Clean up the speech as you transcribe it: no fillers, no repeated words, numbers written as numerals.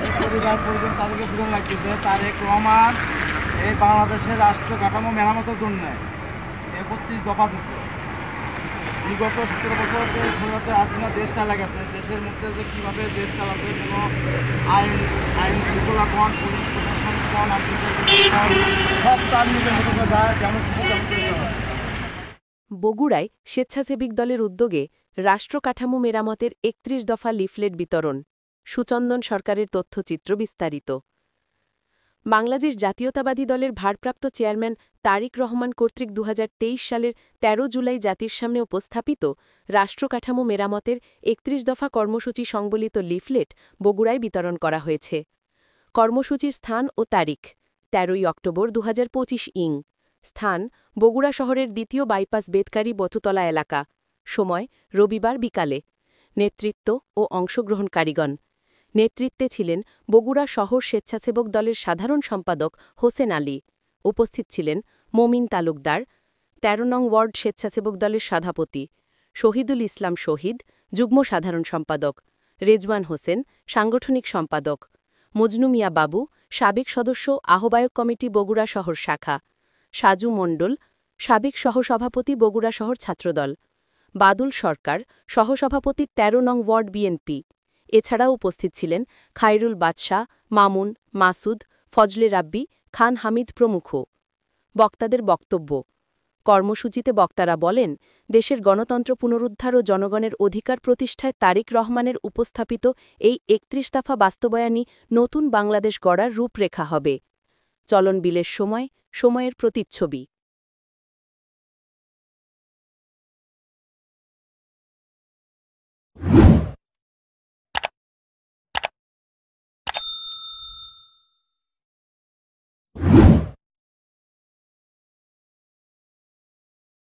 পরিবার পরিজন তাদেরকে বুঝানো লাগতেছে তারেক রহমান এই বাংলাদেশের রাষ্ট্র কাঠামো মেরামতের জন্য ৩১ দফা দিচ্ছে। বিগত ১৭ বছর যে সরকার হাসিনা দেশ চালা গেছে, দেশের মধ্যে যে কীভাবে দেশ চালাচ্ছে, কোনো আইন শৃঙ্খলা কোন, পুলিশ প্রশাসন কোন, সব তার নিজের মতো করে যায়, যেমন খুশি তেমন করে দেওয়া হয়। বগুড়ায় স্বেচ্ছাসেবিক দলের উদ্যোগে রাষ্ট্র কাঠামো মেরামতের ৩১ দফা লিফলেট বিতরণ। সুচন্দন সরকারের তথ্যচিত্র বিস্তারিত। বাংলাদেশ জাতীয়তাবাদী দলের ভারপ্রাপ্ত চেয়ারম্যান তারেক রহমান কর্তৃক ২০২৩ সালের ১৩ জুলাই জাতির সামনে উপস্থাপিত রাষ্ট্র কাঠামো মেরামতের ৩১ দফা কর্মসূচি সংবলিত লিফলেট বগুড়ায় বিতরণ করা হয়েছে। কর্মসূচির স্থান ও তারিখ ১৩ অক্টোবর ২০২৫ ইং। স্থান বগুড়া শহরের দ্বিতীয় বাইপাস বেতকারী বতুতলা এলাকা। সময় রবিবার বিকালে। নেতৃত্ব ও অংশগ্রহণকারীগণ। নেতৃত্বে ছিলেন বগুড়া শহর স্বেচ্ছাসেবক দলের সাধারণ সম্পাদক হোসেন আলী। উপস্থিত ছিলেন মমিন তালুকদার, ১৩ নং ওয়ার্ড স্বেচ্ছাসেবক দলের সভাপতি শহীদুল ইসলাম শহীদ, যুগ্ম সাধারণ সম্পাদক রেজওয়ান হোসেন, সাংগঠনিক সম্পাদক মজনু মিয়া বাবু, সাবেক সদস্য আহ্বায়ক কমিটি বগুড়া শহর শাখা সাজু মণ্ডল, সাবেক সহসভাপতি বগুড়া শহর ছাত্রদল বাদুল সরকার, সহসভাপতি ১৩ নং ওয়ার্ড বিএনপি। এছাড়াও উপস্থিত ছিলেন খায়রুল বাদশাহ, মামুন, মাসুদ, ফজলে রাব্বি, খান হামিদ প্রমুখ। বক্তাদের বক্তব্য। কর্মসূচিতে বক্তারা বলেন, দেশের গণতন্ত্র পুনরুদ্ধার ও জনগণের অধিকার প্রতিষ্ঠায় তারেক রহমানের উপস্থাপিত এই ৩১ দফা বাস্তবায়নই নতুন বাংলাদেশ গড়ার রূপরেখা হবে। চলন বিলের সময়, সময়ের প্রতিচ্ছবি।